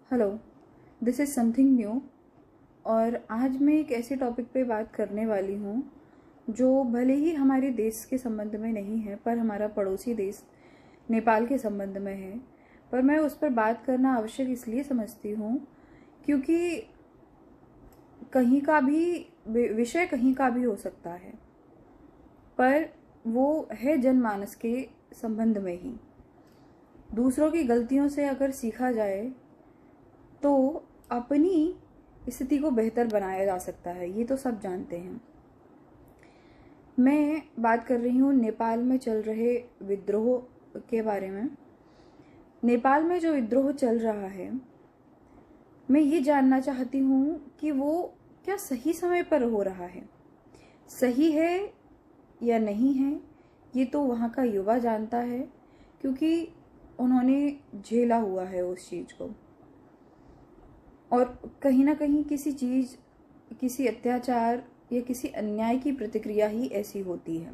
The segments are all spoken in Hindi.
Hello, this is something new. और आज मैं एक ऐसे टॉपिक पे बात करने वाली हूँ जो भले ही हमारे देश के संबंध में नहीं है, पर हमारा पड़ोसी देश नेपाल के संबंध में है। पर मैं उस पर बात करना आवश्यक इसलिए समझती हूँ क्योंकि कहीं का भी विषय कहीं का भी हो सकता है, पर वो है जनमानस के संबंध में ही। दूसरों की गलतियों से अगर सीखा जाए तो अपनी स्थिति को बेहतर बनाया जा सकता है, ये तो सब जानते हैं। मैं बात कर रही हूँ नेपाल में चल रहे विद्रोह के बारे में। नेपाल में जो विद्रोह चल रहा है, मैं ये जानना चाहती हूँ कि वो क्या सही समय पर हो रहा है, सही है या नहीं है, ये तो वहाँ का युवा जानता है क्योंकि उन्होंने झेला हुआ है उस चीज़ को। और कहीं ना कहीं किसी चीज़, किसी अत्याचार या किसी अन्याय की प्रतिक्रिया ही ऐसी होती है।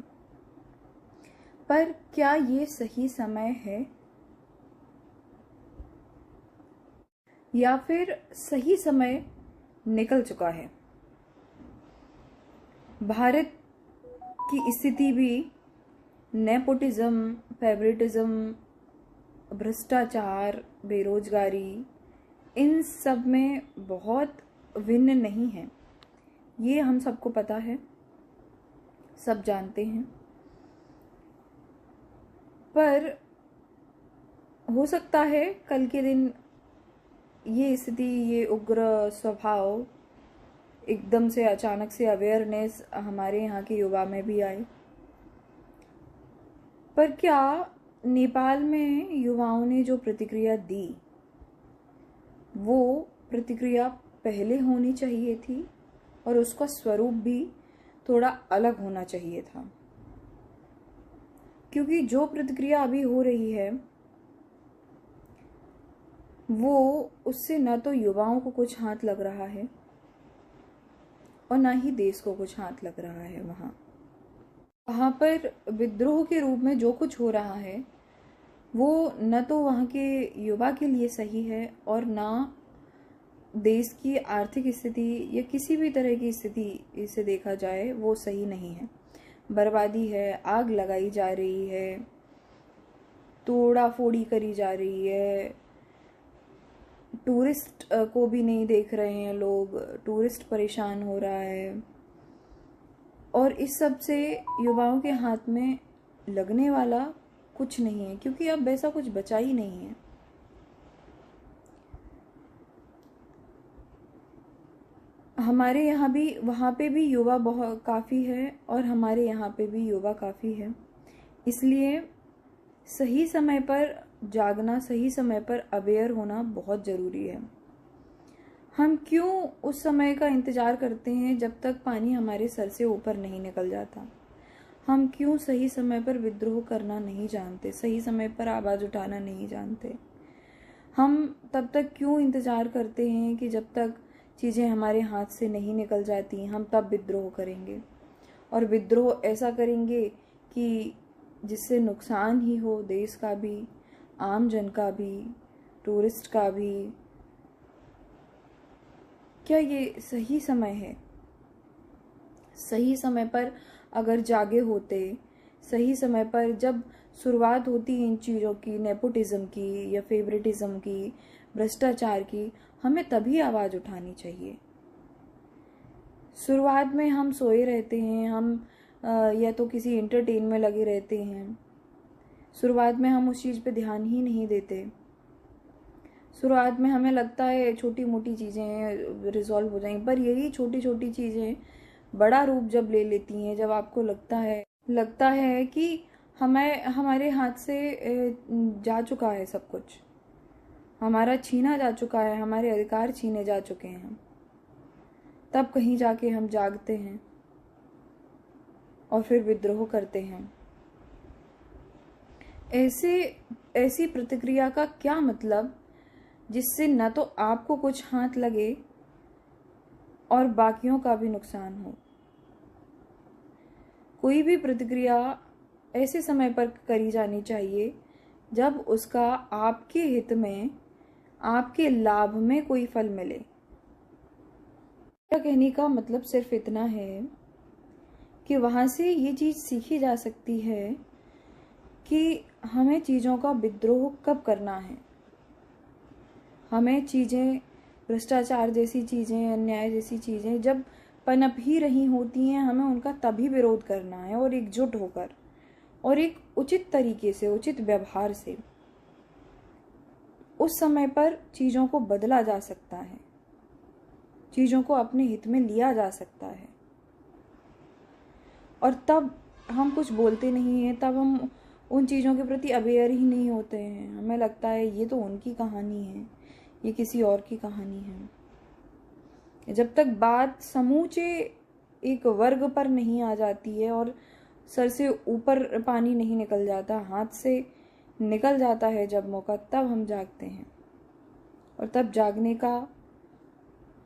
पर क्या ये सही समय है या फिर सही समय निकल चुका है? भारत की स्थिति भी नेपोटिज्म, फेवरेटिज्म, भ्रष्टाचार, बेरोजगारी, इन सब में बहुत भिन्न नहीं है। ये हम सबको पता है, सब जानते हैं। पर हो सकता है कल के दिन ये स्थिति, ये उग्र स्वभाव एकदम से अचानक से अवेयरनेस हमारे यहाँ के युवा में भी आए। पर क्या नेपाल में युवाओं ने जो प्रतिक्रिया दी, वो प्रतिक्रिया पहले होनी चाहिए थी और उसका स्वरूप भी थोड़ा अलग होना चाहिए था? क्योंकि जो प्रतिक्रिया अभी हो रही है वो, उससे न तो युवाओं को कुछ हाथ लग रहा है और ना ही देश को कुछ हाथ लग रहा है। वहाँ पर विद्रोह के रूप में जो कुछ हो रहा है वो न तो वहाँ के युवा के लिए सही है और ना देश की आर्थिक स्थिति या किसी भी तरह की स्थिति से देखा जाए वो सही नहीं है। बर्बादी है, आग लगाई जा रही है, तोड़ा फोड़ी करी जा रही है, टूरिस्ट को भी नहीं देख रहे हैं लोग, टूरिस्ट परेशान हो रहा है। और इस सब से युवाओं के हाथ में लगने वाला कुछ नहीं है क्योंकि अब वैसा कुछ बचा ही नहीं है। हमारे यहाँ भी, वहाँ पे भी युवा बहुत काफ़ी है और हमारे यहाँ पे भी युवा काफ़ी है। इसलिए सही समय पर जागना, सही समय पर अवेयर होना बहुत ज़रूरी है। हम क्यों उस समय का इंतज़ार करते हैं जब तक पानी हमारे सर से ऊपर नहीं निकल जाता? हम क्यों सही समय पर विद्रोह करना नहीं जानते, सही समय पर आवाज़ उठाना नहीं जानते? हम तब तक क्यों इंतज़ार करते हैं कि जब तक चीज़ें हमारे हाथ से नहीं निकल जाती हम तब विद्रोह करेंगे? और विद्रोह ऐसा करेंगे कि जिससे नुकसान ही हो देश का भी, आम जन का भी, टूरिस्ट का भी। क्या ये सही समय है? सही समय पर अगर जागे होते, सही समय पर जब शुरुआत होती इन चीज़ों की, नेपोटिज्म की या फेवरेटिज्म की, भ्रष्टाचार की, हमें तभी आवाज़ उठानी चाहिए। शुरुआत में हम सोए रहते हैं, हम या तो किसी एंटरटेन में लगे रहते हैं। शुरुआत में हम उस चीज़ पे ध्यान ही नहीं देते। शुरुआत में हमें लगता है छोटी मोटी चीज़ें रिजॉल्व हो जाएंगी, पर यही छोटी छोटी चीज़ें बड़ा रूप जब ले लेती हैं, जब आपको लगता है कि हमारे हाथ से जा चुका है सब कुछ, हमारा छीना जा चुका है, हमारे अधिकार छीने जा चुके हैं, तब कहीं जाके हम जागते हैं और फिर विद्रोह करते हैं। ऐसी प्रतिक्रिया का क्या मतलब जिससे न तो आपको कुछ हाथ लगे और बाकियों का भी नुकसान हो? कोई भी प्रतिक्रिया ऐसे समय पर करी जानी चाहिए जब उसका आपके हित में, आपके लाभ में कोई फल मिले। मेरा कहने का मतलब सिर्फ इतना है कि वहाँ से ये चीज़ सीखी जा सकती है कि हमें चीज़ों का विद्रोह कब करना है। हमें चीज़ें, भ्रष्टाचार जैसी चीज़ें, अन्याय जैसी चीज़ें जब पनप ही रही होती हैं, हमें उनका तभी विरोध करना है, और एकजुट होकर और एक उचित तरीके से, उचित व्यवहार से। उस समय पर चीज़ों को बदला जा सकता है, चीज़ों को अपने हित में लिया जा सकता है, और तब हम कुछ बोलते नहीं हैं, तब हम उन चीज़ों के प्रति अवेयर ही नहीं होते हैं। हमें लगता है ये तो उनकी कहानी है, ये किसी और की कहानी है। जब तक बात समूचे एक वर्ग पर नहीं आ जाती है और सर से ऊपर पानी नहीं निकल जाता, हाथ से निकल जाता है जब मौका, तब हम जागते हैं। और तब जागने का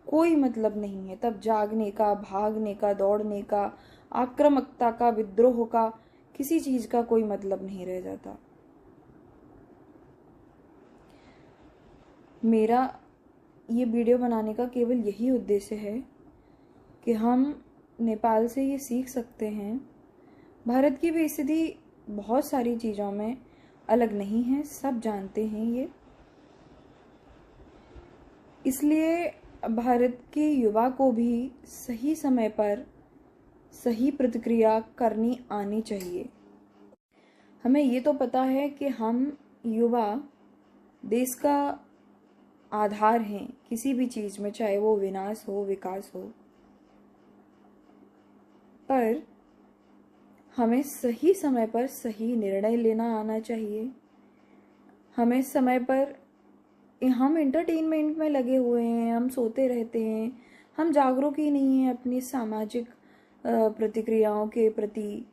कोई मतलब नहीं है। तब जागने का, भागने का, दौड़ने का, आक्रामकता का, विद्रोह का, किसी चीज का कोई मतलब नहीं रह जाता। मेरा ये वीडियो बनाने का केवल यही उद्देश्य है कि हम नेपाल से ये सीख सकते हैं। भारत की भी स्थिति बहुत सारी चीज़ों में अलग नहीं है, सब जानते हैं ये। इसलिए भारत के युवा को भी सही समय पर सही प्रतिक्रिया करनी आनी चाहिए। हमें ये तो पता है कि हम युवा देश का आधार हैं किसी भी चीज में, चाहे वो विनाश हो, विकास हो। पर हमें सही समय पर सही निर्णय लेना आना चाहिए। हमें समय पर, हम एंटरटेनमेंट में लगे हुए हैं, हम सोते रहते हैं, हम जागरूक ही नहीं हैं अपनी सामाजिक प्रतिक्रियाओं के प्रति।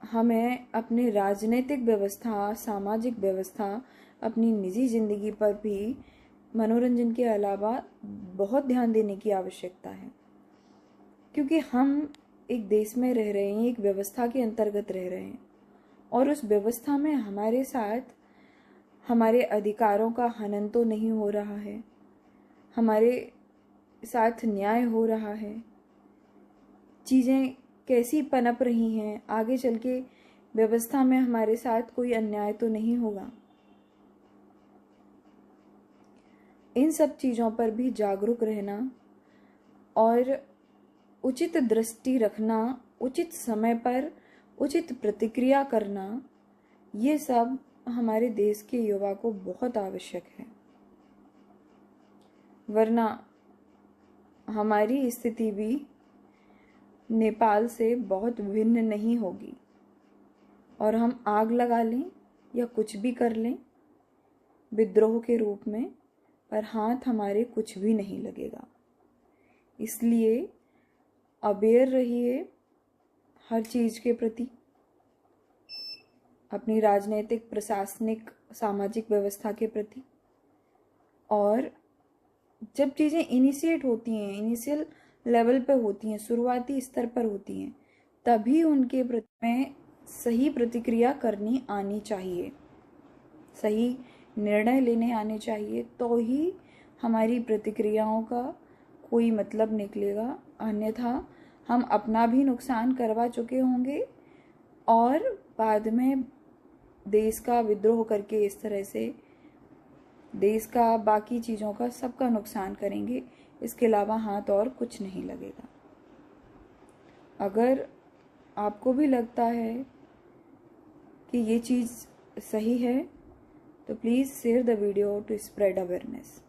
हमें अपनी राजनीतिक व्यवस्था, सामाजिक व्यवस्था, अपनी निजी जिंदगी पर भी मनोरंजन के अलावा बहुत ध्यान देने की आवश्यकता है, क्योंकि हम एक देश में रह रहे हैं, एक व्यवस्था के अंतर्गत रह रहे हैं, और उस व्यवस्था में हमारे साथ हमारे अधिकारों का हनन तो नहीं हो रहा है, हमारे साथ न्याय हो रहा है। चीज़ें कैसी पनप रही हैं, आगे चल के व्यवस्था में हमारे साथ कोई अन्याय तो नहीं होगा। इन सब चीज़ों पर भी जागरूक रहना और उचित दृष्टि रखना, उचित समय पर उचित प्रतिक्रिया करना, ये सब हमारे देश के युवा को बहुत आवश्यक है। वरना हमारी स्थिति भी नेपाल से बहुत भिन्न नहीं होगी, और हम आग लगा लें या कुछ भी कर लें विद्रोह के रूप में, पर हाथ हमारे कुछ भी नहीं लगेगा। इसलिए अवेयर रहिए हर चीज़ के प्रति, अपनी राजनीतिक, प्रशासनिक, सामाजिक व्यवस्था के प्रति। और जब चीज़ें इनिशिएट होती हैं, इनिशियल लेवल पे होती हैं, शुरुआती स्तर पर होती हैं, तभी उनके प्रति में सही प्रतिक्रिया करनी आनी चाहिए, सही निर्णय लेने आने चाहिए, तो ही हमारी प्रतिक्रियाओं का कोई मतलब निकलेगा। अन्यथा हम अपना भी नुकसान करवा चुके होंगे और बाद में देश का विद्रोह करके इस तरह से देश का, बाकी चीज़ों का, सबका नुकसान करेंगे। इसके अलावा हाथ और कुछ नहीं लगेगा। अगर आपको भी लगता है कि ये चीज़ सही है तो please share the video to spread awareness.